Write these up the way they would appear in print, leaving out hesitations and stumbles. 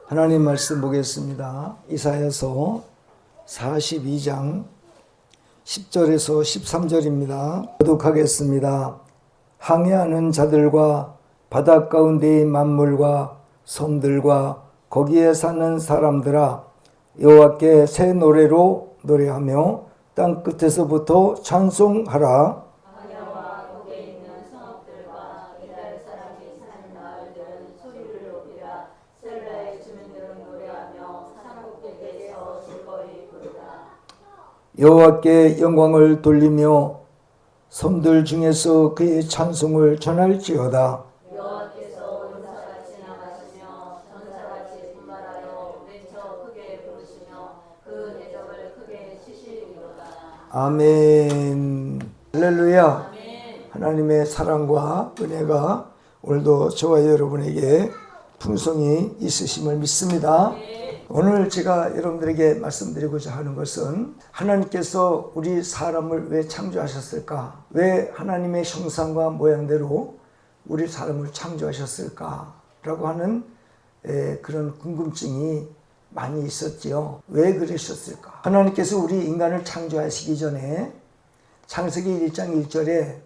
하나님 말씀 보겠습니다. 이사야서 42장 10절에서 13절입니다. 교독하겠습니다. 항해하는 자들과 바닷 가운데의 만물과 섬들과 거기에 사는 사람들아, 여호와께 새 노래로 노래하며 땅 끝에서부터 찬송하라. 광야와 거기에 있는 성읍들과 이스라엘 사람이 사는 마을들은 소리를 높이라. 셀라의 주민들은 노래하며 산꼭대기에서 즐거이 부르라. 여호와께 영광을 돌리며 섬들 중에서 그의 찬송을 전할지어다. 여호와께서 용사같이 나가시며 전사같이 분발하여 외쳐 크게 부르시며 그 대적을 크게 치시리로다. 아멘. 할렐루야. 아멘. 하나님의 사랑과 은혜가 오늘도 저와 여러분에게 풍성히 있으심을 믿습니다. 오늘 제가 여러분들에게 말씀드리고자 하는 것은 하나님께서 우리 사람을 왜 창조하셨을까? 왜 하나님의 형상과 모양대로 우리 사람을 창조하셨을까? 라고 하는 그런 궁금증이 많이 있었지요. 왜 그러셨을까? 하나님께서 우리 인간을 창조하시기 전에 창세기 1장 1절에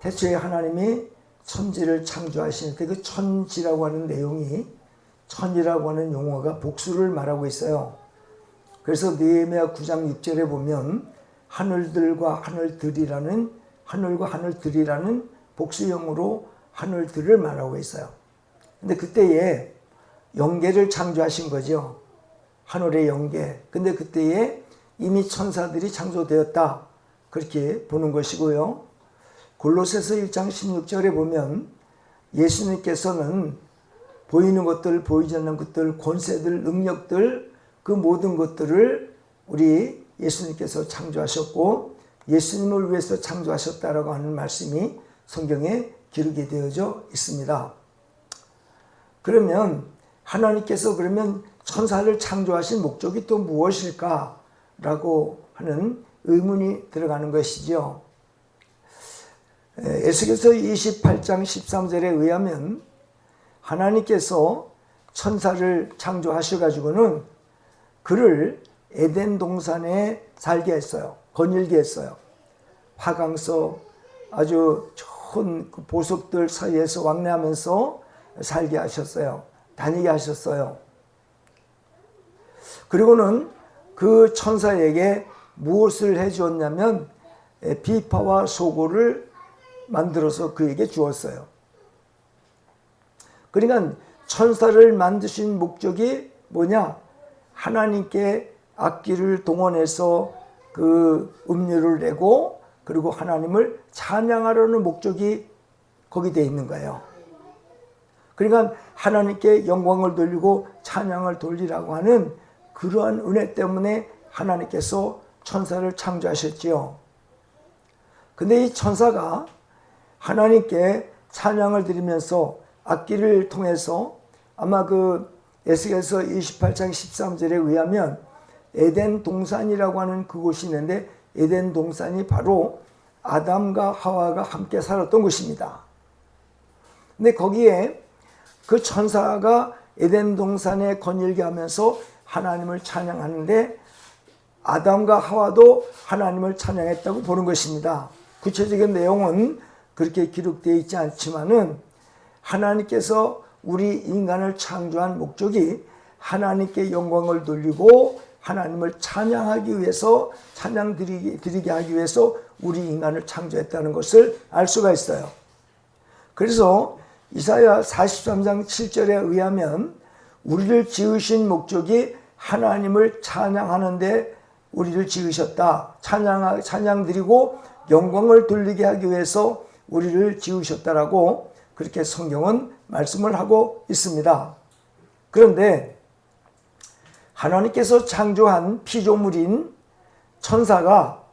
태초에 하나님이 천지를 창조하실 때 그 천지라고 하는 내용이, 천이라고 하는 용어가 복수를 말하고 있어요. 그래서 느헤미야 9장 6절에 보면 하늘들과 하늘들이라는, 하늘과 하늘들이라는 복수형으로 하늘들을 말하고 있어요. 근데 그때에 영계를 창조하신 거죠. 하늘의 영계. 근데 그때에 이미 천사들이 창조되었다, 그렇게 보는 것이고요. 골로새서 1장 16절에 보면 예수님께서는 보이는 것들, 보이지 않는 것들, 권세들, 능력들, 그 모든 것들을 우리 예수님께서 창조하셨고 예수님을 위해서 창조하셨다라고 하는 말씀이 성경에 기록이 되어져 있습니다. 그러면 하나님께서 그러면 천사를 창조하신 목적이 또 무엇일까라고 하는 의문이 들어가는 것이죠. 에스겔서 28장 13절에 의하면 하나님께서 천사를 창조하셔가지고는 그를 에덴 동산에 살게 했어요. 거닐게 했어요. 화강석, 아주 좋은 보석들 사이에서 왕래하면서 살게 하셨어요. 다니게 하셨어요. 그리고는 그 천사에게 무엇을 해주었냐면 비파와 소고를 만들어서 그에게 주었어요. 그러니까 천사를 만드신 목적이 뭐냐? 하나님께 악기를 동원해서 그 음료를 내고 그리고 하나님을 찬양하려는 목적이 거기 되어 있는 거예요. 그러니까 하나님께 영광을 돌리고 찬양을 돌리라고 하는 그러한 은혜 때문에 하나님께서 천사를 창조하셨지요. 근데 이 천사가 하나님께 찬양을 드리면서 악기를 통해서 아마 그 에스겔서 28장 13절에 의하면 에덴 동산이라고 하는 그곳이 있는데 에덴 동산이 바로 아담과 하와가 함께 살았던 곳입니다. 근데 거기에 그 천사가 에덴 동산에 거닐게 하면서 하나님을 찬양하는데 아담과 하와도 하나님을 찬양했다고 보는 것입니다. 구체적인 내용은 그렇게 기록되어 있지 않지만은 하나님께서 우리 인간을 창조한 목적이 하나님께 영광을 돌리고 하나님을 찬양하기 위해서, 찬양 드리게 하기 위해서 우리 인간을 창조했다는 것을 알 수가 있어요. 그래서 이사야 43장 7절에 의하면 우리를 지으신 목적이 하나님을 찬양하는데 우리를 지으셨다. 찬양 드리고 영광을 돌리게 하기 위해서 우리를 지으셨다라고 그렇게 성경은 말씀을 하고 있습니다. 그런데 하나님께서 창조한 피조물인 천사가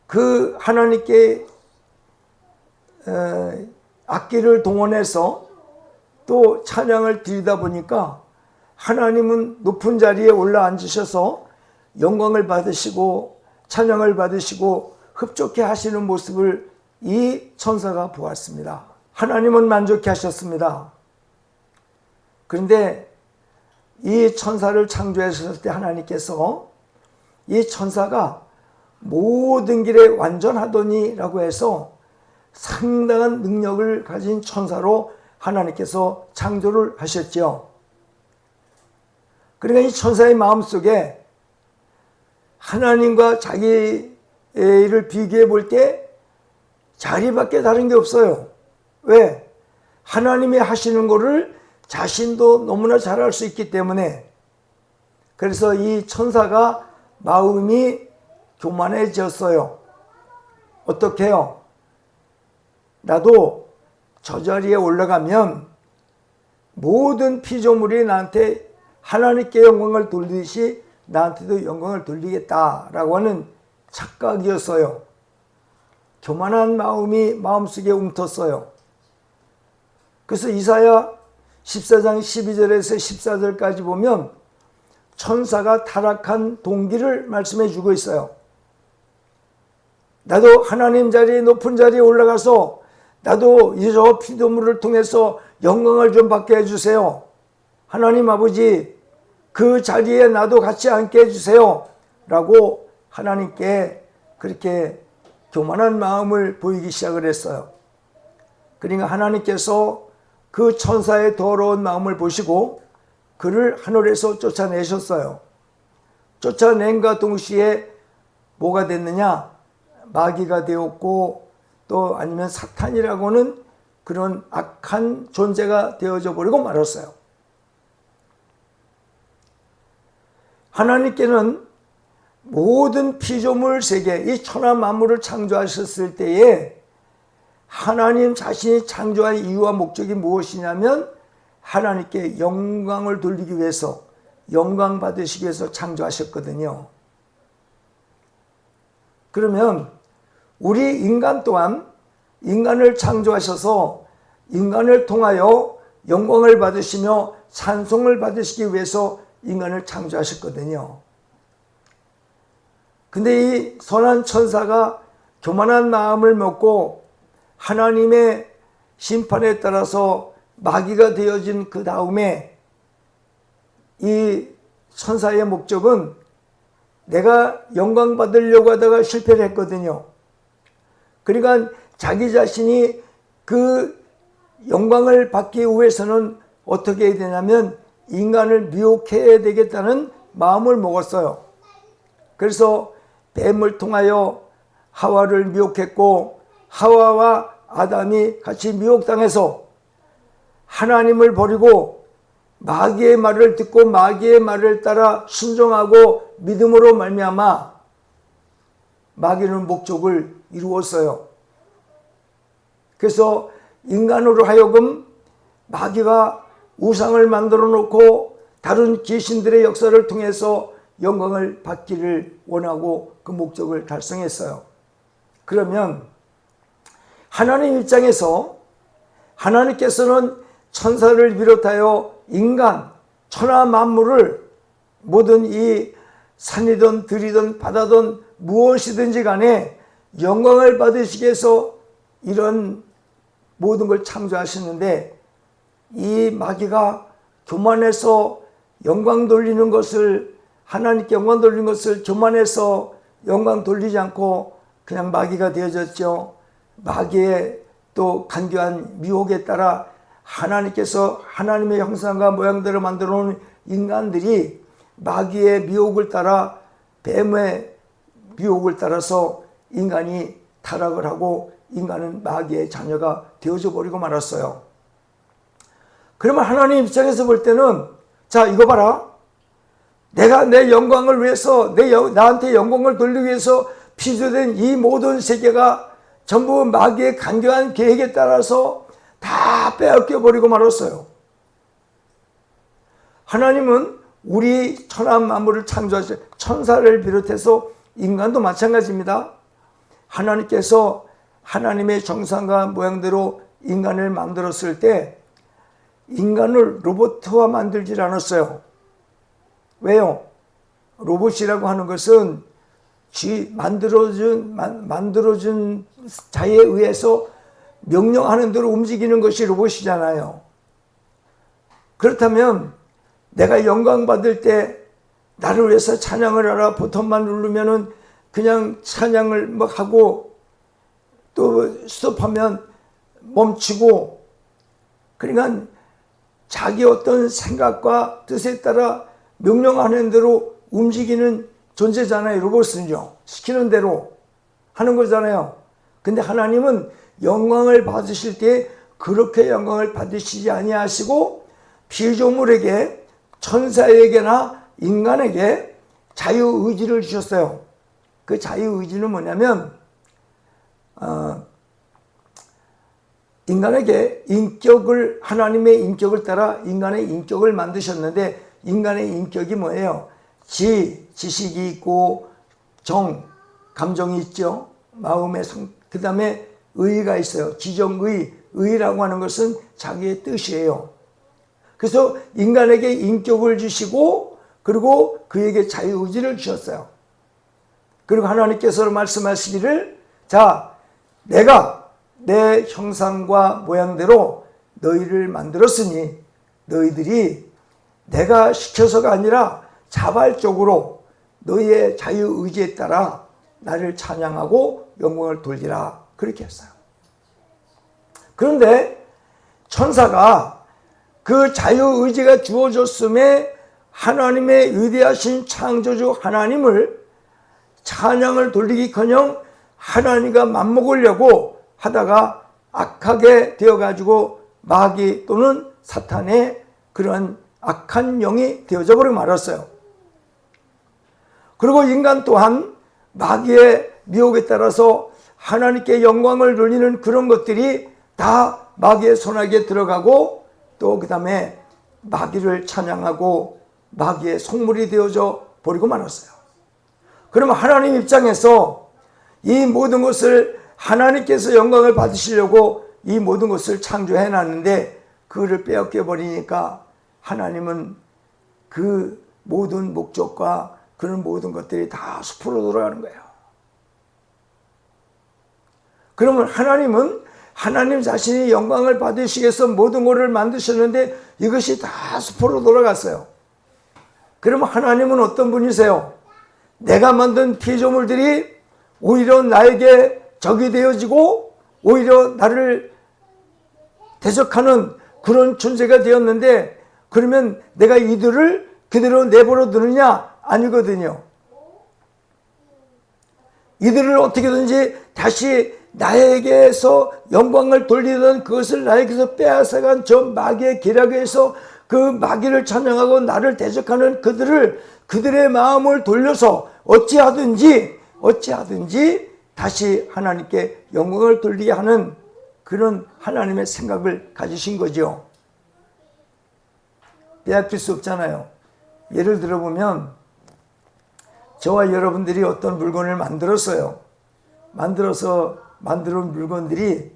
그 하나님께 악기를 동원해서 또 찬양을 드리다 보니까 하나님은 높은 자리에 올라앉으셔서 영광을 받으시고 찬양을 받으시고 흡족해 하시는 모습을 이 천사가 보았습니다. 하나님은 만족해 하셨습니다. 그런데 이 천사를 창조하셨을 때 하나님께서 이 천사가 모든 길에 완전하더니라고 해서 상당한 능력을 가진 천사로 하나님께서 창조를 하셨죠. 그러니까 이 천사의 마음속에 하나님과 자기를 비교해 볼 때 자리밖에 다른 게 없어요. 왜? 하나님이 하시는 거를 자신도 너무나 잘할 수 있기 때문에. 그래서 이 천사가 마음이 교만해졌어요. 어떻게 해요? 나도 저 자리에 올라가면 모든 피조물이 나한테 하나님께 영광을 돌리듯이 나한테도 영광을 돌리겠다라고 하는 착각이었어요. 교만한 마음이 마음속에 움텄어요. 그래서 이사야 14장 12절에서 14절까지 보면 천사가 타락한 동기를 말씀해 주고 있어요. 나도 하나님 자리에 높은 자리에 올라가서 나도 이 저 피조물을 통해서 영광을 좀 받게 해주세요. 하나님 아버지 그 자리에 나도 같이 앉게 해주세요. 라고 하나님께 그렇게 교만한 마음을 보이기 시작을 했어요. 그러니까 하나님께서 그 천사의 더러운 마음을 보시고 그를 하늘에서 쫓아내셨어요. 쫓아낸과 동시에 뭐가 됐느냐? 마귀가 되었고 또 아니면 사탄이라고는 그런 악한 존재가 되어져 버리고 말았어요. 하나님께는 모든 피조물 세계, 이 천하 만물을 창조하셨을 때에 하나님 자신이 창조한 이유와 목적이 무엇이냐면 하나님께 영광을 돌리기 위해서, 영광 받으시기 위해서 창조하셨거든요. 그러면 우리 인간 또한 인간을 창조하셔서 인간을 통하여 영광을 받으시며 찬송을 받으시기 위해서 인간을 창조하셨거든요. 근데 이 선한 천사가 교만한 마음을 먹고 하나님의 심판에 따라서 마귀가 되어진 그 다음에 이 천사의 목적은 내가 영광 받으려고 하다가 실패를 했거든요. 그러니까 자기 자신이 그 영광을 받기 위해서는 어떻게 해야 되냐면 인간을 미혹해야 되겠다는 마음을 먹었어요. 그래서 뱀을 통하여 하와를 미혹했고 하와와 아담이 같이 미혹당해서 하나님을 버리고 마귀의 말을 듣고 마귀의 말을 따라 순종하고 믿음으로 말미암아 마귀는 목적을 이루었어요. 그래서 인간으로 하여금 마귀가 우상을 만들어 놓고 다른 귀신들의 역사를 통해서 영광을 받기를 원하고 그 목적을 달성했어요. 그러면 하나님 입장에서 하나님께서는 천사를 비롯하여 인간, 천하 만물을 모든 이 산이든 들이든 바다든 무엇이든지 간에 영광을 받으시기 위해서 이런 모든 걸 창조하시는데 이 마귀가 교만해서 영광 돌리는 것을 하나님께 영광 돌리는 것을 교만해서 영광 돌리지 않고 그냥 마귀가 되어졌죠. 마귀의 또 간교한 미혹에 따라 하나님께서 하나님의 형상과 모양대로 만들어 놓은 인간들이 마귀의 미혹을 따라 뱀의 미혹을 따라서 인간이 타락을 하고 인간은 마귀의 자녀가 되어져 버리고 말았어요. 그러면 하나님 입장에서 볼 때는 자 이거 봐라. 내가 내 영광을 위해서 나한테 영광을 돌리기 위해서 피조된 이 모든 세계가 전부 마귀의 간교한 계획에 따라서 다 빼앗겨 버리고 말았어요. 하나님은 우리 천하 만물을 창조하신 천사를 비롯해서 인간도 마찬가지입니다. 하나님께서 하나님의 정상과 모양대로 인간을 만들었을 때 인간을 로봇화 만들질 않았어요. 왜요? 로봇이라고 하는 것은 만들어준 자에 의해서 명령하는 대로 움직이는 것이 로봇이잖아요. 그렇다면 내가 영광 받을 때 나를 위해서 찬양을 하라 버튼만 누르면은 그냥 찬양을 막 하고 또 스톱하면 멈추고, 그러니까 자기 어떤 생각과 뜻에 따라 명령하는 대로 움직이는 존재잖아요. 로봇은요. 시키는 대로 하는 거잖아요. 근데 하나님은 영광을 받으실 때 그렇게 영광을 받으시지 아니하시고 피조물에게, 천사에게나 인간에게 자유의지를 주셨어요. 그 자유의지는 뭐냐면 인간에게 인격을, 하나님의 인격을 따라 인간의 인격을 만드셨는데, 인간의 인격이 뭐예요? 지식이 있고 감정이 있죠. 마음의 그 다음에 의가 있어요. 지정의, 의라고 하는 것은 자기의 뜻이에요. 그래서 인간에게 인격을 주시고 그리고 그에게 자유의지를 주셨어요. 그리고 하나님께서 말씀하시기를, 자, 내가 내 형상과 모양대로 너희를 만들었으니 너희들이 내가 시켜서가 아니라 자발적으로 너희의 자유의지에 따라 나를 찬양하고 영광을 돌리라, 그렇게 했어요. 그런데 천사가 그 자유의지가 주어졌음에 하나님의 위대하신 창조주 하나님을 찬양을 돌리기커녕 하나님과 맞먹으려고 하다가 악하게 되어가지고 마귀 또는 사탄의 그런 악한 영이 되어져 버리고 말았어요. 그리고 인간 또한 마귀의 미혹에 따라서 하나님께 영광을 돌리는 그런 것들이 다 마귀의 손아귀에 들어가고, 또 그 다음에 마귀를 찬양하고 마귀의 속물이 되어져 버리고 말았어요. 그러면 하나님 입장에서 이 모든 것을, 하나님께서 영광을 받으시려고 이 모든 것을 창조해 놨는데 그거를 빼앗겨 버리니까 하나님은 그 모든 목적과 그런 모든 것들이 다 숲으로 돌아가는 거예요. 그러면 하나님은 하나님 자신이 영광을 받으시기 위해서 모든 것을 만드셨는데 이것이 다 숲으로 돌아갔어요. 그러면 하나님은 어떤 분이세요? 내가 만든 피조물들이 오히려 나에게 적이 되어지고 오히려 나를 대적하는 그런 존재가 되었는데, 그러면 내가 이들을 그대로 내버려 두느냐? 아니거든요. 이들을 어떻게든지 다시 나에게서 영광을 돌리던 그것을 나에게서 빼앗아간 저 마귀의 계략에 의해서 그 마귀를 찬양하고 나를 대적하는 그들의 마음을 돌려서 어찌하든지 다시 하나님께 영광을 돌리게 하는 그런 하나님의 생각을 가지신 거죠. 빼앗길 수 없잖아요. 예를 들어보면 저와 여러분들이 어떤 물건을 만들었어요. 만든 물건들이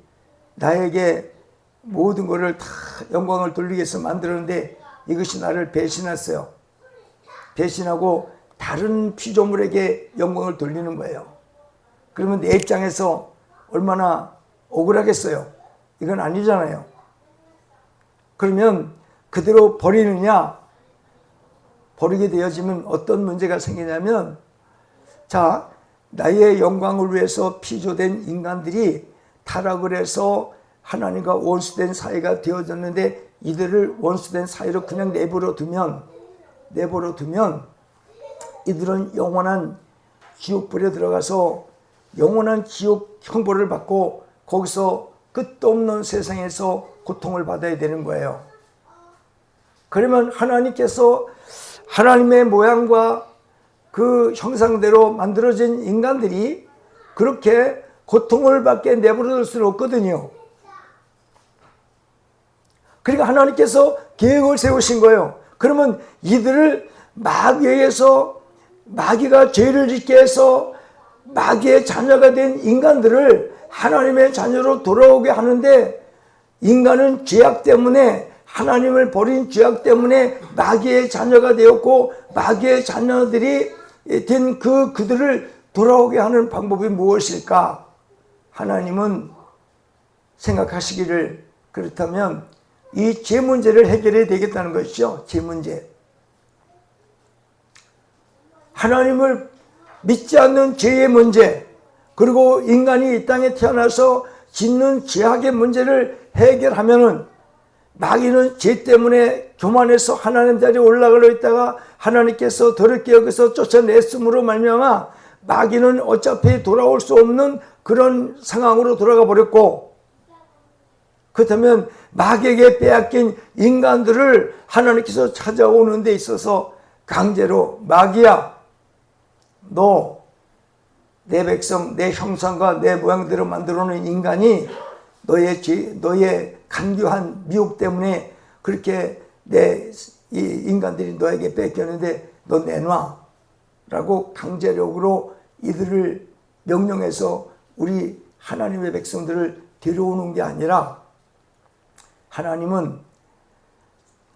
나에게 모든 것을 다 영광을 돌리기 위해서 만들었는데 이것이 나를 배신했어요. 배신하고 다른 피조물에게 영광을 돌리는 거예요. 그러면 내 입장에서 얼마나 억울하겠어요. 이건 아니잖아요. 그러면 그대로 버리느냐? 버리게 되어지면 어떤 문제가 생기냐면, 자, 나의 영광을 위해서 피조된 인간들이 타락을 해서 하나님과 원수된 사이가 되어졌는데 이들을 원수된 사이로 그냥 내버려 두면 이들은 영원한 지옥불에 들어가서 영원한 지옥 형벌을 받고 거기서 끝도 없는 세상에서 고통을 받아야 되는 거예요. 그러면 하나님께서 하나님의 모양과 그 형상대로 만들어진 인간들이 그렇게 고통을 받게 내버려둘 수는 없거든요. 그러니까 하나님께서 계획을 세우신 거예요. 그러면 이들을 마귀에게서, 마귀가 죄를 짓게 해서 마귀의 자녀가 된 인간들을 하나님의 자녀로 돌아오게 하는데, 인간은 죄악 때문에, 하나님을 버린 죄악 때문에 마귀의 자녀가 되었고, 마귀의 자녀들이 된 그들을 돌아오게 하는 방법이 무엇일까? 하나님은 생각하시기를, 그렇다면 이 죄 문제를 해결해야 되겠다는 것이죠. 죄 문제. 하나님을 믿지 않는 죄의 문제, 그리고 인간이 이 땅에 태어나서 짓는 죄악의 문제를 해결하면은 마귀는 죄 때문에 교만해서 하나님 자리에 올라가려 있다가 하나님께서 더럽게 여기서 쫓아냈음으로 말미암아 마귀는 어차피 돌아올 수 없는 그런 상황으로 돌아가 버렸고, 그렇다면 마귀에게 빼앗긴 인간들을 하나님께서 찾아오는 데 있어서 강제로 마귀야, 너 내 백성, 내 형상과 내 모양대로 만들어 놓은 인간이 너의 간교한 미혹 때문에 그렇게 이 인간들이 너에게 뺏겼는데 너 내놔 라고 강제력으로 이들을 명령해서 우리 하나님의 백성들을 데려오는 게 아니라, 하나님은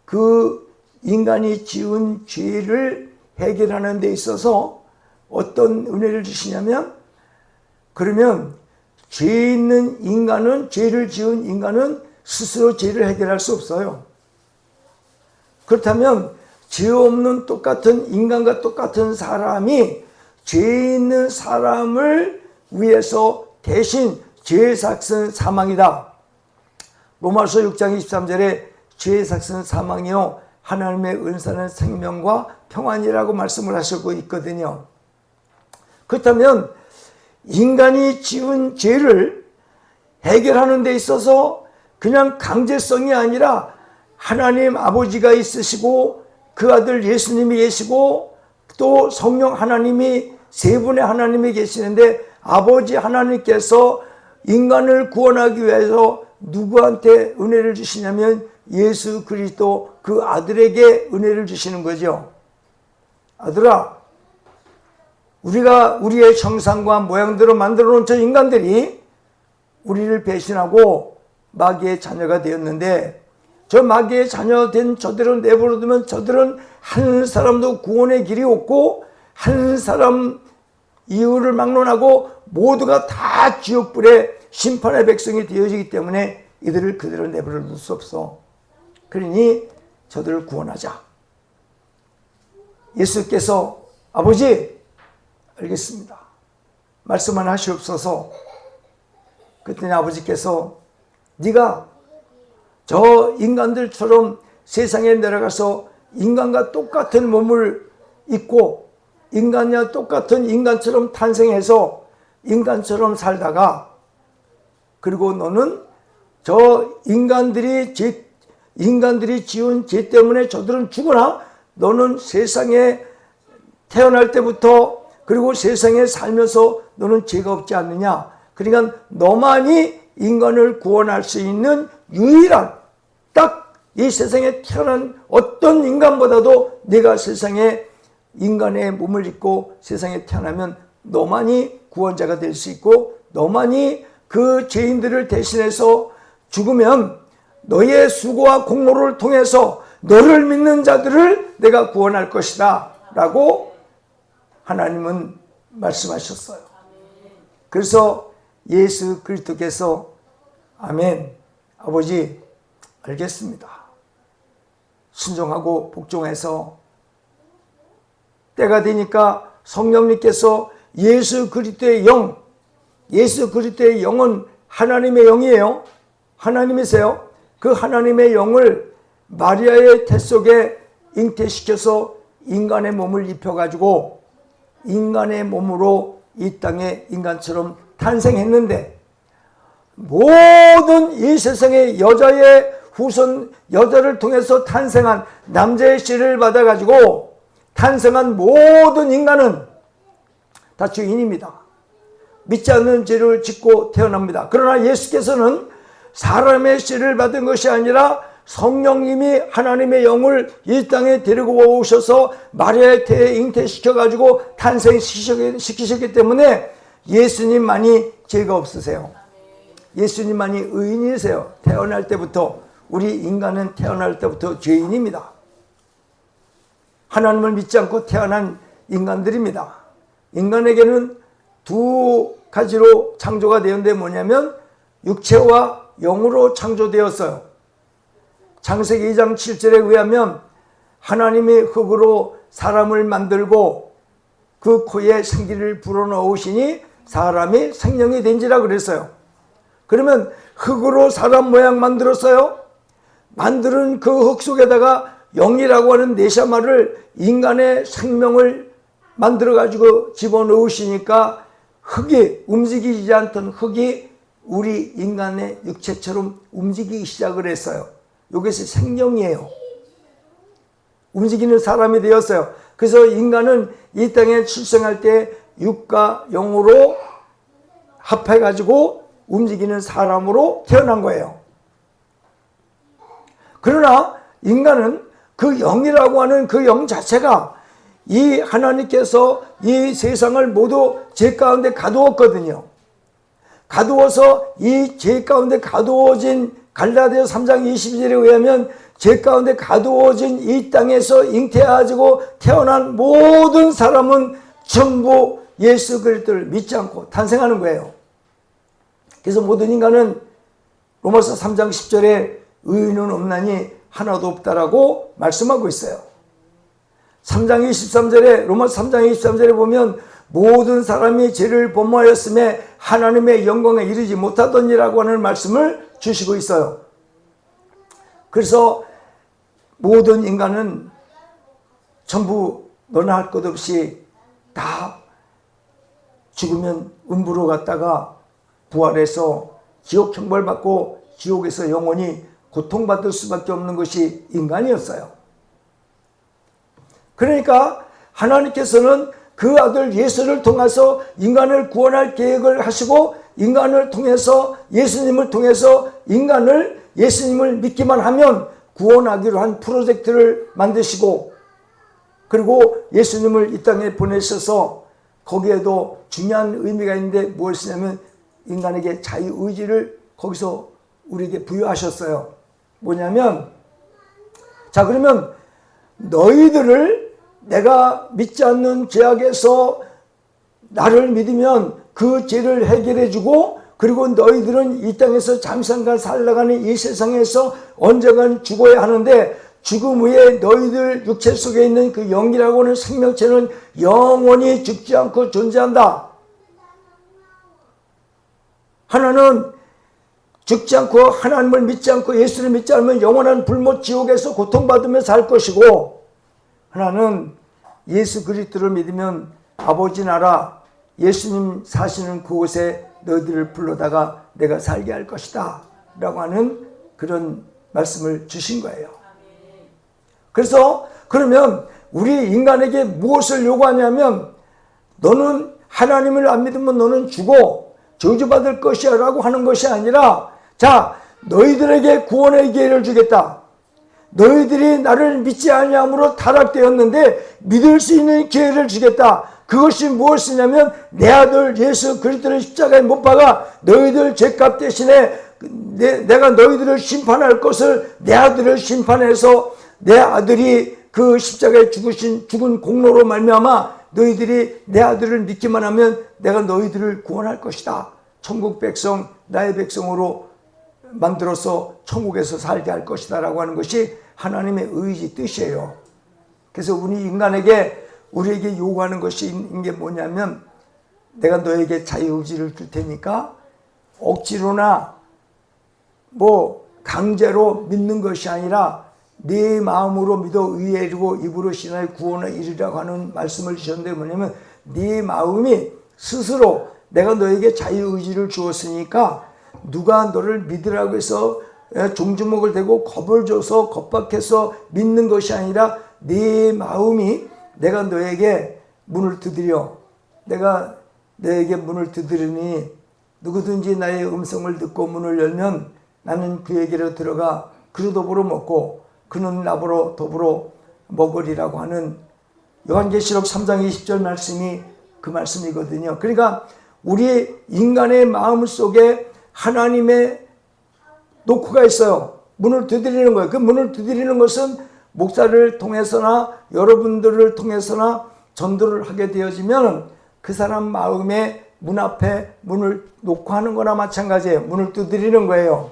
그 인간이 지은 죄를 해결하는 데 있어서 어떤 은혜를 주시냐면, 그러면 죄 있는 인간은, 죄를 지은 인간은 스스로 죄를 해결할 수 없어요. 그렇다면 죄 없는 똑같은 인간과 똑같은 사람이 죄 있는 사람을 위해서 대신 죄의 삭은 사망이다. 로마서 6장 23절에 죄의 삭은 사망이요 하나님의 은사는 생명과 평안이라고 말씀을 하시고 있거든요. 그렇다면 인간이 지은 죄를 해결하는 데 있어서 그냥 강제성이 아니라 하나님 아버지가 있으시고 그 아들 예수님이 계시고 또 성령 하나님이, 세 분의 하나님이 계시는데, 아버지 하나님께서 인간을 구원하기 위해서 누구한테 은혜를 주시냐면 예수 그리스도 그 아들에게 은혜를 주시는 거죠. 아들아, 우리가 우리의 형상과 모양대로 만들어 놓은 저 인간들이 우리를 배신하고 마귀의 자녀가 되었는데, 저 마귀의 자녀 된 저들을 내버려두면 저들은 한 사람도 구원의 길이 없고 한 사람 이유를 막론하고 모두가 다 지옥불의 심판의 백성이 되어지기 때문에 이들을 그대로 내버려둘 수 없어. 그러니 저들을 구원하자. 예수께서 아버지, 알겠습니다, 말씀만 하시옵소서. 그랬더니 아버지께서 네가 저 인간들처럼 세상에 내려가서 인간과 똑같은 몸을 입고 인간과 똑같은 인간처럼 탄생해서 인간처럼 살다가, 그리고 너는 저 인간들이 지은 죄 때문에 저들은 죽으나 너는 세상에 태어날 때부터 그리고 세상에 살면서 너는 죄가 없지 않느냐. 그러니까 너만이 인간을 구원할 수 있는 유일한, 딱 이 세상에 태어난 어떤 인간보다도 네가 세상에 인간의 몸을 입고 세상에 태어나면 너만이 구원자가 될 수 있고, 너만이 그 죄인들을 대신해서 죽으면 너의 수고와 공로를 통해서 너를 믿는 자들을 내가 구원할 것이다 라고 하나님은 말씀하셨어요. 그래서 예수 그리스도께서 아멘, 아버지 알겠습니다, 순종하고 복종해서 때가 되니까 성령님께서 예수 그리스도의 영, 예수 그리스도의 영은 하나님의 영이에요. 하나님이세요. 그 하나님의 영을 마리아의 태 속에 잉태시켜서 인간의 몸을 입혀가지고 인간의 몸으로 이 땅에 인간처럼 탄생했는데, 모든 이 세상의 여자의 후손, 여자를 통해서 탄생한 남자의 씨를 받아가지고 탄생한 모든 인간은 다 죄인입니다. 믿지 않는 죄를 짓고 태어납니다. 그러나 예수께서는 사람의 씨를 받은 것이 아니라 성령님이 하나님의 영을 이 땅에 데리고 오셔서 마리아의 태에 잉태시켜가지고 탄생시키셨기 때문에 예수님만이 죄가 없으세요. 예수님만이 의인이세요. 태어날 때부터, 우리 인간은 태어날 때부터 죄인입니다. 하나님을 믿지 않고 태어난 인간들입니다. 인간에게는 두 가지로 창조가 되었는데 뭐냐면 육체와 영으로 창조되었어요. 창세기 2장 7절에 의하면 하나님이 흙으로 사람을 만들고 그 코에 생기를 불어넣으시니 사람이 생명이 된지라 그랬어요. 그러면 흙으로 사람 모양 만들었어요. 만드는 그 흙 속에다가 영이라고 하는 네샤마를 인간의 생명을 만들어 가지고 집어넣으시니까 흙이 움직이지 않던 흙이 우리 인간의 육체처럼 움직이기 시작을 했어요. 이것이 생명이에요. 움직이는 사람이 되었어요. 그래서 인간은 이 땅에 출생할 때 육과 영으로 합해가지고 움직이는 사람으로 태어난 거예요. 그러나 인간은 그 영이라고 하는 그 영 자체가 이 하나님께서 이 세상을 모두 죄 가운데 가두었거든요. 가두어서 이 죄 가운데 가두어진 갈라디아 3장 22절에 의하면 죄 가운데 가두어진 이 땅에서 잉태하고 태어난 모든 사람은 전부 예수 그리스도를 믿지 않고 탄생하는 거예요. 그래서 모든 인간은 로마서 3장 10절에 의인은 없나니 하나도 없다라고 말씀하고 있어요. 3장 23절에 로마서 3장 23절에 보면 모든 사람이 죄를 범하였음에 하나님의 영광에 이르지 못하더니라고 하는 말씀을 주시고 있어요. 그래서 모든 인간은 전부 너나 할 것 없이 다 죽으면 음부로 갔다가 부활해서 지옥 형벌받고 지옥에서 영원히 고통받을 수밖에 없는 것이 인간이었어요. 그러니까 하나님께서는 그 아들 예수를 통해서 인간을 구원할 계획을 하시고 인간을 통해서 예수님을 통해서 인간을 예수님을 믿기만 하면 구원하기로 한 프로젝트를 만드시고 그리고 예수님을 이 땅에 보내셔서 거기에도 중요한 의미가 있는데 무엇이냐면 인간에게 자유의지를 거기서 우리에게 부여하셨어요. 뭐냐면 자 그러면 너희들을 내가 믿지 않는 죄악에서 나를 믿으면 그 죄를 해결해 주고 그리고 너희들은 이 땅에서 잠시간 살아가는 이 세상에서 언젠간 죽어야 하는데 죽음 후에 너희들 육체 속에 있는 그 영이라고 하는 생명체는 영원히 죽지 않고 존재한다. 하나는 죽지 않고 하나님을 믿지 않고 예수를 믿지 않으면 영원한 불못 지옥에서 고통받으며 살 것이고 하나는 예수 그리스도를 믿으면 아버지 나라 예수님 사시는 그곳에 너희들을 불러다가 내가 살게 할 것이다 라고 하는 그런 말씀을 주신 거예요. 그래서 그러면 우리 인간에게 무엇을 요구하냐면 너는 하나님을 안 믿으면 너는 죽어 저주받을 것이야 라고 하는 것이 아니라 자 너희들에게 구원의 기회를 주겠다. 너희들이 나를 믿지 아니함으로 타락되었는데 믿을 수 있는 기회를 주겠다. 그것이 무엇이냐면 내 아들 예수 그리스도를 십자가에 못 박아 너희들 죄값 대신에 내가 너희들을 심판할 것을 내 아들을 심판해서 내 아들이 그 십자가에 죽은 공로로 말미암아 너희들이 내 아들을 믿기만 하면 내가 너희들을 구원할 것이다. 천국 백성 나의 백성으로 만들어서 천국에서 살게 할 것이다 라고 하는 것이 하나님의 의지 뜻이에요. 그래서 우리 인간에게 우리에게 요구하는 것이 있는 게 뭐냐면 내가 너에게 자유의지를 줄 테니까 억지로나 뭐 강제로 믿는 것이 아니라 네 마음으로 믿어 의에 이르고 입으로 신하여 구원에 이르라고 하는 말씀을 주셨는데 뭐냐면 네 마음이 스스로 내가 너에게 자유의지를 주었으니까 누가 너를 믿으라고 해서 종주목을 대고 겁을 줘서 겁박해서 믿는 것이 아니라 네 마음이 내가 너에게 문을 두드려 내가 너에게 문을 두드리니 누구든지 나의 음성을 듣고 문을 열면 나는 그에게로 들어가 그로 더불어 먹고 그는 나보러 더불어 먹으리라고 하는 요한계시록 3장 20절 말씀이 그 말씀이거든요. 그러니까 우리 인간의 마음 속에 하나님의 노크가 있어요. 문을 두드리는 거예요. 그 문을 두드리는 것은 목사를 통해서나 여러분들을 통해서나 전도를 하게 되어지면 그 사람 마음의 문 앞에 문을 놓고 하는 거나 마찬가지예요. 문을 두드리는 거예요.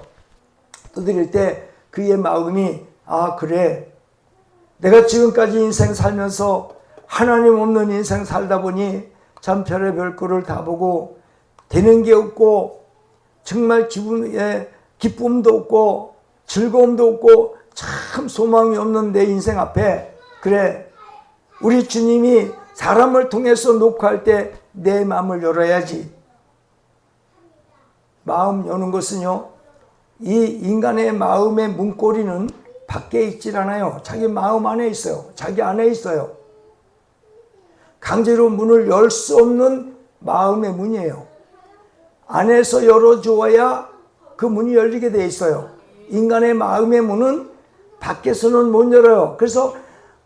두드릴 때 그의 마음이 그래, 내가 지금까지 인생 살면서 하나님 없는 인생 살다 보니 참 별의별 꼴을 다 보고 되는 게 없고 정말 기쁨도 없고 즐거움도 없고 참 소망이 없는 내 인생 앞에, 그래, 우리 주님이 사람을 통해서 녹화할 때 내 마음을 열어야지. 마음 여는 것은요, 이 인간의 마음의 문고리는 밖에 있질 않아요. 자기 마음 안에 있어요. 자기 안에 있어요. 강제로 문을 열 수 없는 마음의 문이에요. 안에서 열어주어야 그 문이 열리게 돼 있어요. 인간의 마음의 문은 밖에서는 못 열어요. 그래서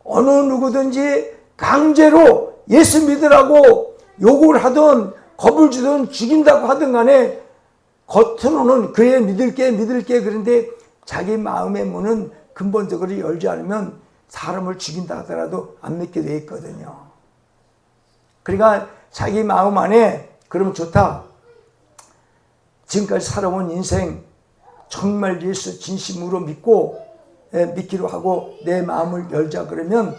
어느 누구든지 강제로 예수 믿으라고 욕을 하든 겁을 주든 죽인다고 하든 간에 겉으로는 그래 믿을게 그런데 자기 마음의 문은 근본적으로 열지 않으면 사람을 죽인다 하더라도 안 믿게 돼 있거든요. 그러니까 자기 마음 안에 그럼 좋다, 지금까지 살아온 인생 정말 예수 진심으로 믿기로 하고 내 마음을 열자 그러면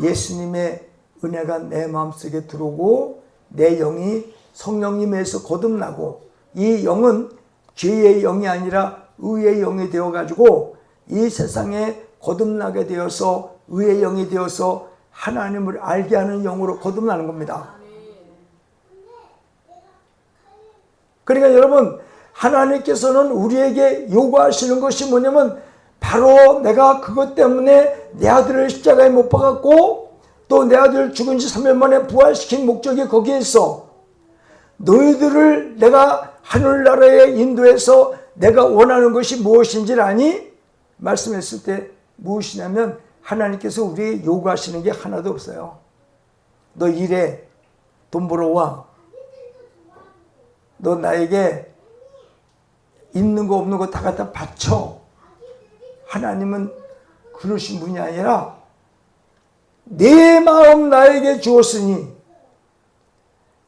예수님의 은혜가 내 마음속에 들어오고 내 영이 성령님에서 거듭나고, 이 영은 죄의 영이 아니라 의의 영이 되어가지고 이 세상에 거듭나게 되어서 의의 영이 되어서 하나님을 알게 하는 영으로 거듭나는 겁니다. 그러니까 여러분, 하나님께서는 우리에게 요구하시는 것이 뭐냐면 바로 내가 그것 때문에 내 아들을 십자가에 못 박았고 또 내 아들 죽은 지 3일 만에 부활시킨 목적이 거기에 있어. 너희들을 내가 하늘나라에 인도해서 내가 원하는 것이 무엇인지를 아니? 말씀했을 때 무엇이냐면 하나님께서 우리에게 요구하시는 게 하나도 없어요. 너 일해, 돈 벌어와. 너 나에게 있는 거 없는 거 다 갖다 바쳐. 하나님은 그러신 분이 아니라 내 마음 나에게 주었으니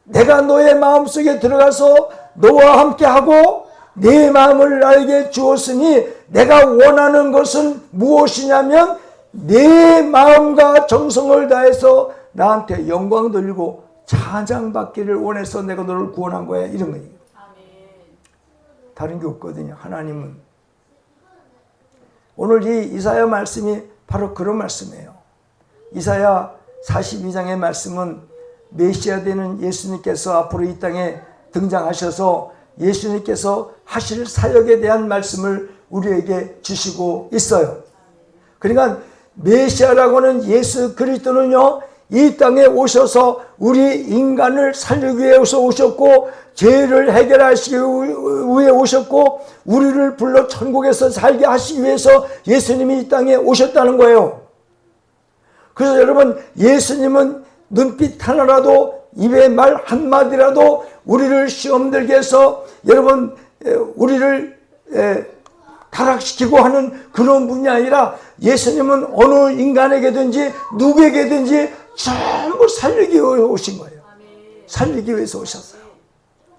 내가 너의 마음속에 들어가서 너와 함께하고 내 마음을 나에게 주었으니 내가 원하는 것은 무엇이냐면 내 마음과 정성을 다해서 나한테 영광 돌리고 찬양받기를 원해서 내가 너를 구원한 거야, 이런 거예요. 다른 게 없거든요. 하나님은. 오늘 이 이사야 말씀이 바로 그런 말씀이에요. 이사야 42장의 말씀은 메시아 되는 예수님께서 앞으로 이 땅에 등장하셔서 예수님께서 하실 사역에 대한 말씀을 우리에게 주시고 있어요. 그러니까 메시아라고 하는 예수 그리스도는요, 이 땅에 오셔서 우리 인간을 살리기 위해서 오셨고 죄를 해결하시기 위해 오셨고 우리를 불러 천국에서 살게 하시기 위해서 예수님이 이 땅에 오셨다는 거예요. 그래서 여러분, 예수님은 눈빛 하나라도 입에 말 한마디라도 우리를 시험 들게 해서 여러분 우리를 타락시키고 하는 그런 분이 아니라 예수님은 어느 인간에게든지 누구에게든지 전부 살리기 위해 오신 거예요. 살리기 위해서 오셨어요.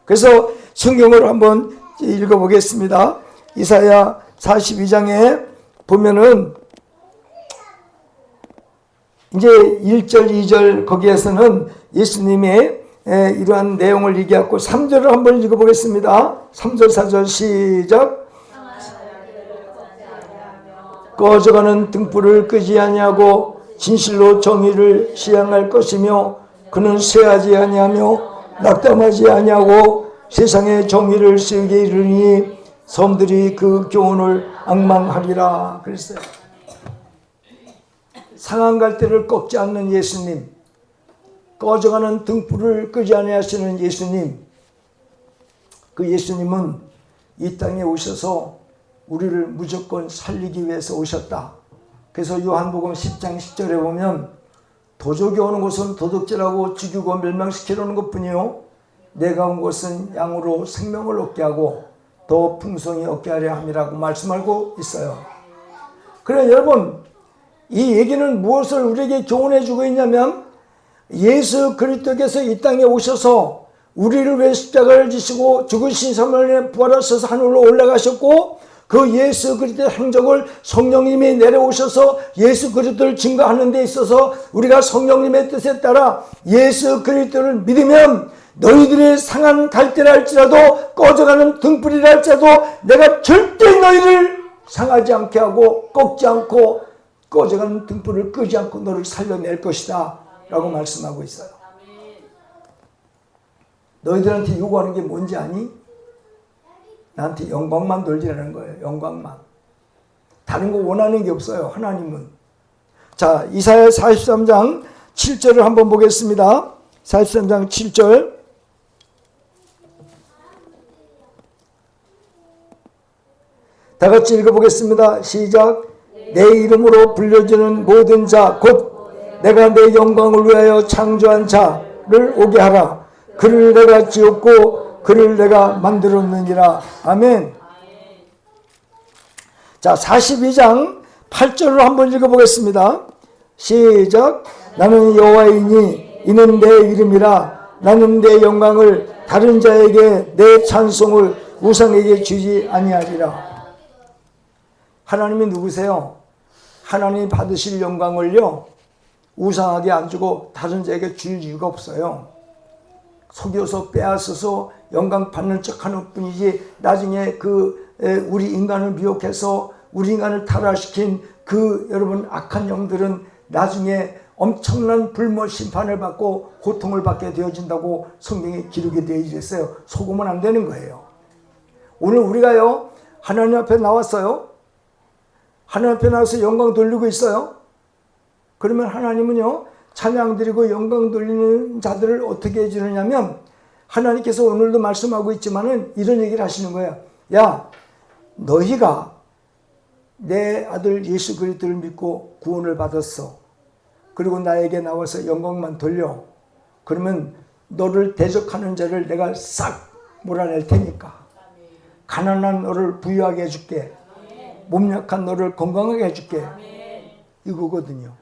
그래서 성경을 한번 읽어보겠습니다. 이사야 42장에 보면은 이제 1절, 2절 거기에서는 예수님의 이러한 내용을 얘기하고 3절을 한번 읽어보겠습니다. 3절, 4절 시작. 꺼져가는 등불을 끄지 아니하고 진실로 정의를 시행할 것이며 그는 쇠하지 아니하며 낙담하지 아니하고 세상에 정의를 세우게 이르니 섬들이 그 교훈을 앙망하리라 그랬어요. 상한 갈대를 꺾지 않는 예수님, 꺼져가는 등불을 끄지 아니하시는 예수님, 그 예수님은 이 땅에 오셔서 우리를 무조건 살리기 위해서 오셨다. 그래서 요한복음 10장 10절에 보면 도적이 오는 것은 도둑질하고 죽이고 멸망시키려는 것뿐이요 내가 온 것은 양으로 생명을 얻게 하고 더 풍성히 얻게 하려 함이라고 말씀하고 있어요. 그래 여러분, 이 얘기는 무엇을 우리에게 교훈해 주고 있냐면 예수 그리스도께서 이 땅에 오셔서 우리를 위해 십자가를 지시고 죽으신 3일 만에 부활하셔서 하늘로 올라가셨고 그 예수 그리스도의 행적을 성령님이 내려오셔서 예수 그리스도를 증거하는 데 있어서 우리가 성령님의 뜻에 따라 예수 그리스도를 믿으면 너희들의 상한 갈대라 할지라도 꺼져가는 등불이라 할지라도 내가 절대 너희를 상하지 않게 하고 꺾지 않고 꺼져가는 등불을 끄지 않고 너를 살려낼 것이다 라고 말씀하고 있어요. 너희들한테 요구하는 게 뭔지 아니? 나한테 영광만 돌리라는 거예요. 영광만. 다른 거 원하는 게 없어요. 하나님은. 자, 이사야 43장 7절을 한번 보겠습니다. 43장 7절. 다 같이 읽어보겠습니다. 시작. 내 이름으로 불려지는 모든 자 곧 내가 내 영광을 위하여 창조한 자를 오게 하라. 그를 내가 지었고 그를 내가 만들었느니라. 아멘. 자, 42장 8절로 한번 읽어보겠습니다. 시작. 나는 여호와이니 이는 내 이름이라. 나는 내 영광을 다른 자에게 내 찬송을 우상에게 주지 아니하리라. 하나님이 누구세요? 하나님이 받으실 영광을요 우상하게 안 주고 다른 자에게 줄 이유가 없어요. 속여서 빼앗아서 영광 받는 척하는 뿐이지 나중에 우리 인간을 미혹해서 우리 인간을 타락시킨 여러분 악한 영들은 나중에 엄청난 불모 심판을 받고 고통을 받게 되어진다고 성경에 기록이 되어 있어요. 속으면 안 되는 거예요. 오늘 우리가요 하나님 앞에 나왔어요. 하나님 앞에 나와서 영광 돌리고 있어요. 그러면 하나님은요 찬양 드리고 영광 돌리는 자들을 어떻게 해주느냐면 하나님께서 오늘도 말씀하고 있지만은 이런 얘기를 하시는 거예요. 야, 너희가 내 아들 예수 그리스도를 믿고 구원을 받았어. 그리고 나에게 나와서 영광만 돌려. 그러면 너를 대적하는 자를 내가 싹 몰아낼 테니까. 가난한 너를 부유하게 해줄게. 몸 약한 너를 건강하게 해줄게. 이거거든요.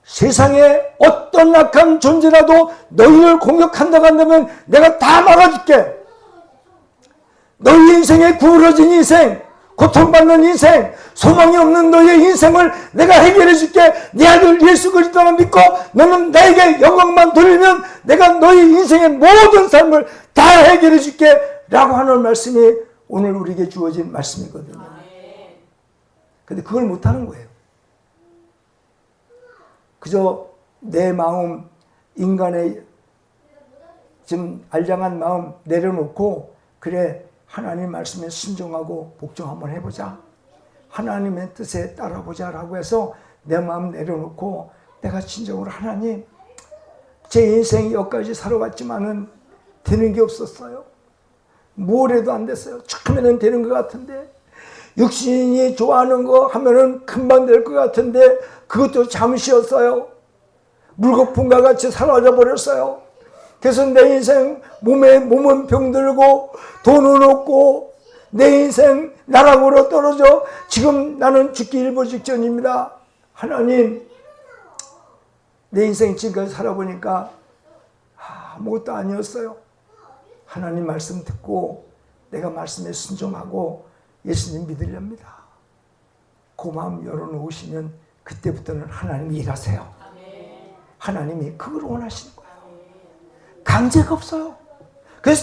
세상에 어떤 악한 존재라도 너희를 공격한다고 한다면 내가 다 막아줄게. 너희 인생에 구부러진 인생, 고통받는 인생, 소망이 없는 너희의 인생을 내가 해결해 줄게. 네 아들 예수 그리스도만 믿고 너는 나에게 영광만 돌리면 내가 너희 인생의 모든 삶을 다 해결해 줄게 라고 하는 말씀이 오늘 우리에게 주어진 말씀이거든요. 근데 그걸 못하는 거예요. 그저 내 마음, 인간의 지금 알량한 마음 내려놓고 그래 하나님 말씀에 순종하고 복종 한번 해보자. 하나님의 뜻에 따라보자 라고 해서 내 마음 내려놓고 내가 진정으로 하나님 제 인생 여기까지 살아왔지만은 되는 게 없었어요. 뭘 해도 안 됐어요. 처음에는 되는 것 같은데 육신이 좋아하는 거 하면은 금방 될 것 같은데 그것도 잠시였어요. 물거품과 같이 사라져 버렸어요. 그래서 내 인생 몸은 병들고 돈은 없고 내 인생 나락으로 떨어져 지금 나는 죽기 일보 직전입니다. 하나님 내 인생 지금까지 살아보니까 아무것도 아니었어요. 하나님 말씀 듣고 내가 말씀에 순종하고 예수님 믿으렵니다. 그 마음 열어놓으시면 그때부터는 하나님이 일하세요. 하나님이 그걸 원하시는 거예요. 강제가 없어요. 그래서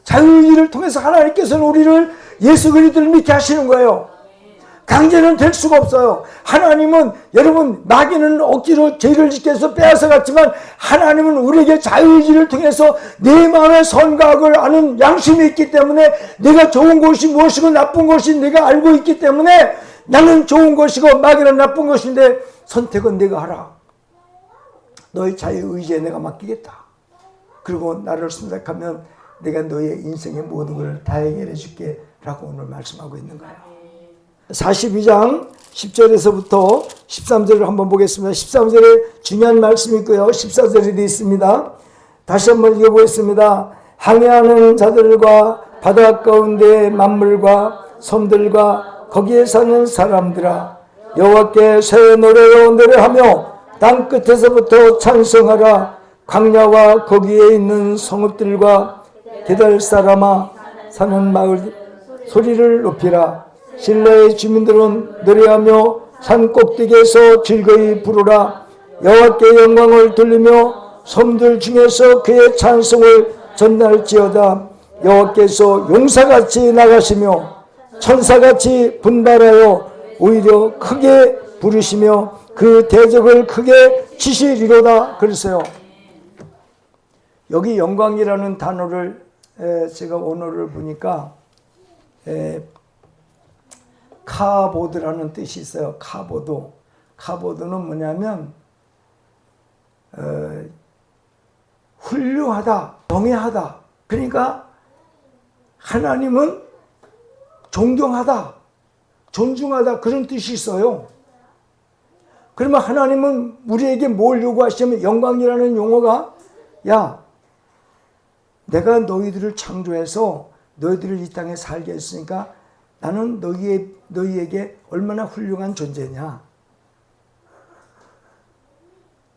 자유의지를 통해서 하나님께서는 우리를 예수 그리스도를 믿게 하시는 거예요. 강제는 될 수가 없어요. 하나님은 여러분 마귀는 억지로 죄를 짓게 해서 빼앗아 갔지만 하나님은 우리에게 자유의지를 통해서 내 마음의 선과 악을 아는 양심이 있기 때문에 내가 좋은 것이 무엇이고 나쁜 것이 내가 알고 있기 때문에 나는 좋은 것이고 마귀는 나쁜 것인데 선택은 내가 하라. 너의 자유의지에 내가 맡기겠다. 그리고 나를 선택하면 내가 너의 인생의 모든 걸 다 해결해 줄게 라고 오늘 말씀하고 있는 거예요. 42장 10절에서부터 13절을 한번 보겠습니다. 13절에 중요한 말씀이 있고요. 14절에 되어 있습니다. 다시 한번 읽어보겠습니다. 항해하는 자들과 바다 가운데 만물과 섬들과 거기에 사는 사람들아 여호와께 새 노래로 노래하며 땅 끝에서부터 찬송하라. 광야와 거기에 있는 성읍들과 게달 사람아 사는 마을 소리를 높이라. 신라의 주민들은 노래하며 산 꼭대기에서 즐거이 부르라. 여호와께 영광을 돌리며 섬들 중에서 그의 찬송을 전할지어다. 여호와께서 용사같이 나가시며 천사같이 분발하여 오히려 크게 부르시며 그 대적을 크게 치시리로다. 그랬어요. 여기 영광이라는 단어를 제가 언어를 보니까 카보드라는 뜻이 있어요. 카보드. 카보드는 뭐냐면 훌륭하다, 경외하다. 그러니까 하나님은 존경하다, 존중하다, 그런 뜻이 있어요. 그러면 하나님은 우리에게 뭘 요구하시냐면, 영광이라는 용어가, 야, 내가 너희들을 창조해서 너희들을 이 땅에 살게 했으니까 나는 너희에게 얼마나 훌륭한 존재냐.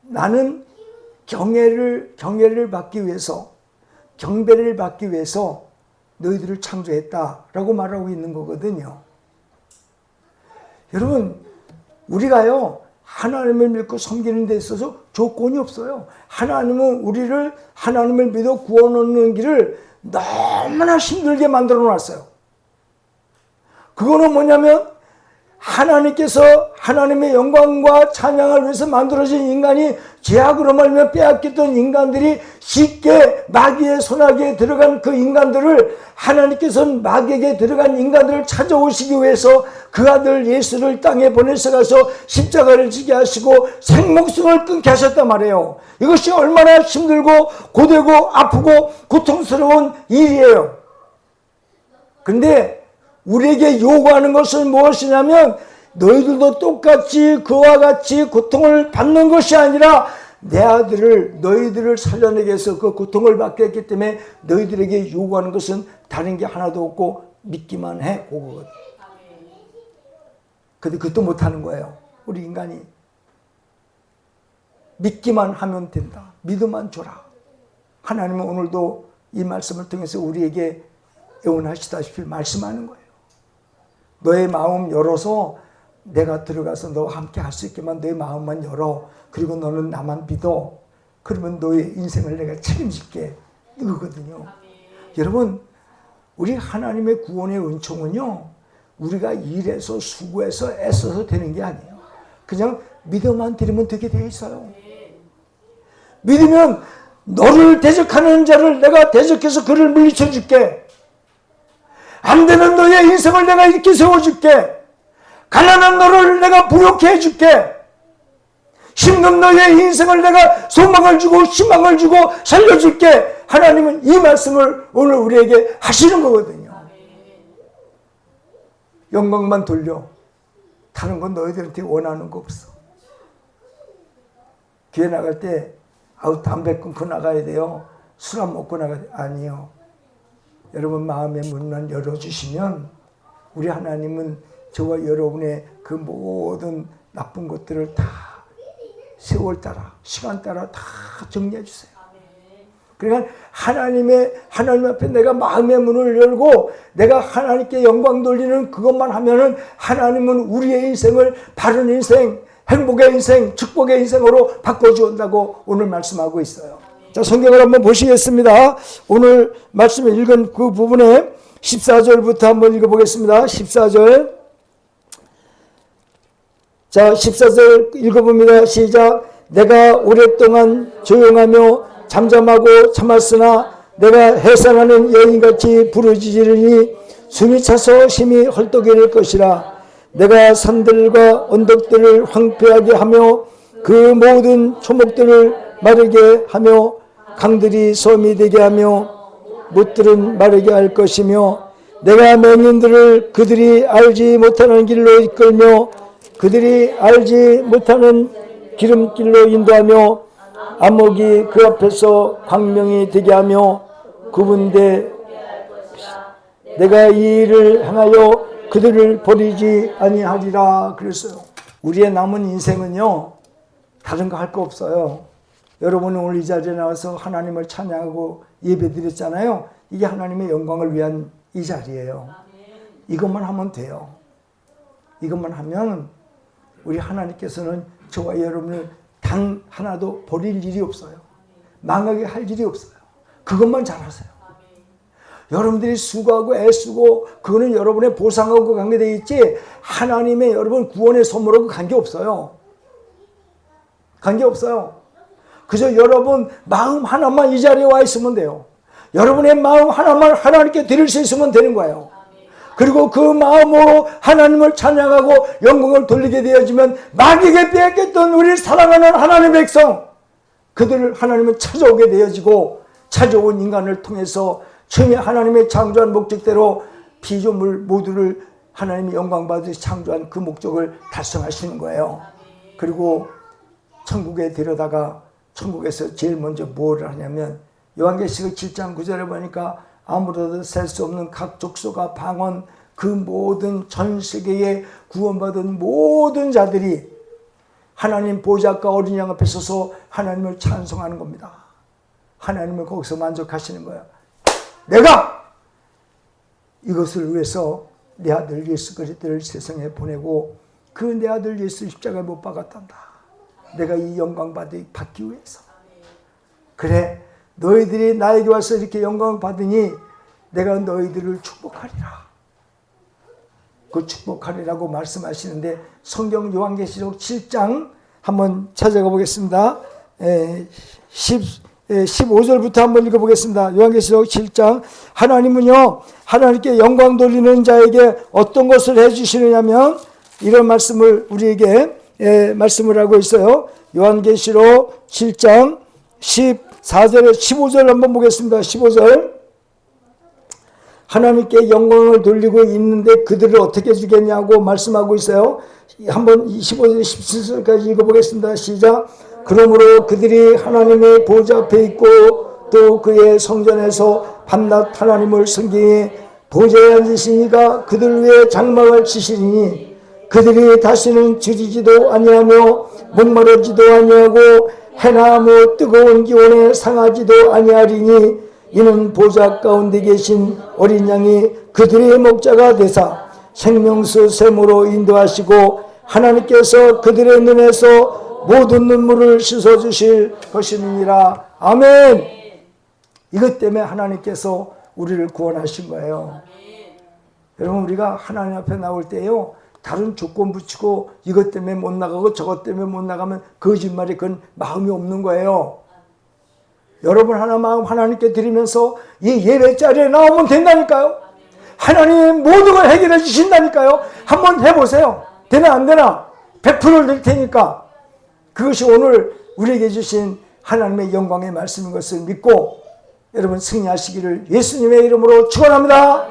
나는 경애를 받기 위해서, 경배를 받기 위해서 너희들을 창조했다라고 말하고 있는 거거든요. 여러분, 우리가요, 하나님을 믿고 섬기는 데 있어서 조건이 없어요. 하나님은 우리를 하나님을 믿어 구원 얻는 길을 너무나 힘들게 만들어 놨어요. 그거는 뭐냐면, 하나님께서 하나님의 영광과 찬양을 위해서 만들어진 인간이 죄악으로 말미암아 빼앗겼던 인간들이 쉽게 마귀의 손아귀에 들어간 그 인간들을, 하나님께서는 마귀에게 들어간 인간들을 찾아오시기 위해서 그 아들 예수를 땅에 보내셔가서 십자가를 지게 하시고 생목숨을 끊게 하셨단 말이에요. 이것이 얼마나 힘들고 고되고 아프고 고통스러운 일이에요. 근데 우리에게 요구하는 것은 무엇이냐면, 너희들도 똑같이 그와 같이 고통을 받는 것이 아니라 내 아들을, 너희들을 살려내기 위해서 그 고통을 받게 했기 때문에 너희들에게 요구하는 것은 다른 게 하나도 없고 믿기만 해, 그거거든. 근데 그것도 못하는 거예요. 우리 인간이. 믿기만 하면 된다. 믿음만 줘라. 하나님은 오늘도 이 말씀을 통해서 우리에게 예언하시다시피 말씀하는 거예요. 너의 마음 열어서 내가 들어가서 너와 함께 할 수 있게만 너의 마음만 열어. 그리고 너는 나만 믿어. 그러면 너의 인생을 내가 책임질게. 이거거든요. 여러분, 우리 하나님의 구원의 은총은요, 우리가 일해서 수고해서 애써서 되는 게 아니에요. 그냥 믿어만 드리면 되게 돼 있어요. 믿으면 너를 대적하는 자를 내가 대적해서 그를 물리쳐 줄게. 안 되는 너의 인생을 내가 이렇게 세워줄게. 가난한 너를 내가 부욕해 해줄게. 힘든 너의 인생을 내가 소망을 주고 희망을 주고 살려줄게. 하나님은 이 말씀을 오늘 우리에게 하시는 거거든요. 영광만 돌려. 다른 건 너희들한테 원하는 거 없어. 교회 나갈 때 담배 끊고 나가야 돼요. 술 안 먹고 나가야 돼요. 아니요. 여러분 마음의 문만 열어주시면 우리 하나님은 저와 여러분의 그 모든 나쁜 것들을 다 세월 따라, 시간 따라 다 정리해 주세요. 그러니까 하나님 앞에 내가 마음의 문을 열고 내가 하나님께 영광 돌리는 그것만 하면은 하나님은 우리의 인생을 바른 인생, 행복의 인생, 축복의 인생으로 바꿔주온다고 오늘 말씀하고 있어요. 자, 성경을 한번 보시겠습니다. 오늘 말씀을 읽은 그 부분에 14절부터 한번 읽어보겠습니다. 14절. 자, 14절 읽어봅니다. 시작. 내가 오랫동안 조용하며 잠잠하고 참았으나 내가 해산하는 여인같이 부르짖으리니 숨이 차서 심히 헐떡이릴 것이라. 내가 산들과 언덕들을 황폐하게 하며 그 모든 초목들을 마르게 하며 강들이 섬이 되게 하며 못들은 마르게 할 것이며 내가 맹인들을 그들이 알지 못하는 길로 이끌며 그들이 알지 못하는 기름길로 인도하며 안목이 그 앞에서 광명이 되게 하며 구분되 내가 이 일을 행하여 그들을 버리지 아니하리라 그랬어요. 우리의 남은 인생은요, 다른 거 할 거 없어요. 여러분은 오늘 이 자리에 나와서 하나님을 찬양하고 예배드렸잖아요. 이게 하나님의 영광을 위한 이 자리예요. 이것만 하면 돼요. 이것만 하면 우리 하나님께서는 저와 여러분을 단 하나도 버릴 일이 없어요. 망하게 할 일이 없어요. 그것만 잘하세요. 여러분들이 수고하고 애쓰고 그거는 여러분의 보상하고 관계되어 있지 하나님의 여러분 구원의 선물하고 관계없어요. 관계없어요. 그저 여러분 마음 하나만 이 자리에 와 있으면 돼요. 여러분의 마음 하나만 하나님께 드릴 수 있으면 되는 거예요. 그리고 그 마음으로 하나님을 찬양하고 영광을 돌리게 되어지면 마귀에게 빼앗겼던 우리를 사랑하는 하나님의 백성 그들을 하나님은 찾아오게 되어지고 찾아온 인간을 통해서 처음에 하나님의 창조한 목적대로 피조물 모두를 하나님이 영광 받으시 창조한 그 목적을 달성하시는 거예요. 그리고 천국에 데려다가 천국에서 제일 먼저 뭘 하냐면 요한계시록 7장 9절에 보니까 아무로도 셀 수 없는 각 족속과 방언 그 모든 전 세계에 구원받은 모든 자들이 하나님 보좌과 어린 양 앞에 서서 하나님을 찬송하는 겁니다. 하나님을 거기서 만족하시는 거예요. 내가 이것을 위해서 내 아들 예수 그리스도를 세상에 보내고 그 내 아들 예수 십자가에 못 박았단다. 내가 이 영광 받기 위해서. 그래 너희들이 나에게 와서 이렇게 영광을 받으니 내가 너희들을 축복하리라. 그 축복하리라고 말씀하시는데 성경 요한계시록 7장 한번 찾아가 보겠습니다. 15절부터 한번 읽어보겠습니다. 요한계시록 7장 하나님은요 하나님께 영광 돌리는 자에게 어떤 것을 해주시느냐면 이런 말씀을 우리에게 말씀을 하고 있어요. 요한계시록 7장 14절에 15절 한번 보겠습니다. 15절 하나님께 영광을 돌리고 있는데 그들을 어떻게 주겠냐고 말씀하고 있어요. 한번 25절 17절까지 읽어보겠습니다. 시작. 그러므로 그들이 하나님의 보좌 앞에 있고 또 그의 성전에서 밤낮 하나님을 섬기니 보좌에 앉으시니가 그들 위에 장막을 치시니 그들이 다시는 줄이지도 아니하며 목마르지도 아니하고 해나 뭐 뜨거운 기온에 상하지도 아니하리니 이는 보좌 가운데 계신 어린 양이 그들의 목자가 되사 생명수 샘으로 인도하시고 하나님께서 그들의 눈에서 모든 눈물을 씻어주실 것이니라. 아멘. 이것 때문에 하나님께서 우리를 구원하신 거예요. 여러분 우리가 하나님 앞에 나올 때요 다른 조건 붙이고 이것 때문에 못 나가고 저것 때문에 못 나가면 거짓말이 그건 마음이 없는 거예요. 여러분 하나 마음 하나님께 드리면서 이 예배 자리에 나오면 된다니까요. 하나님이 모든 걸 해결해 주신다니까요. 한번 해보세요. 되나 안 되나 100%를 낼 테니까. 그것이 오늘 우리에게 주신 하나님의 영광의 말씀인 것을 믿고 여러분 승리하시기를 예수님의 이름으로 축원합니다.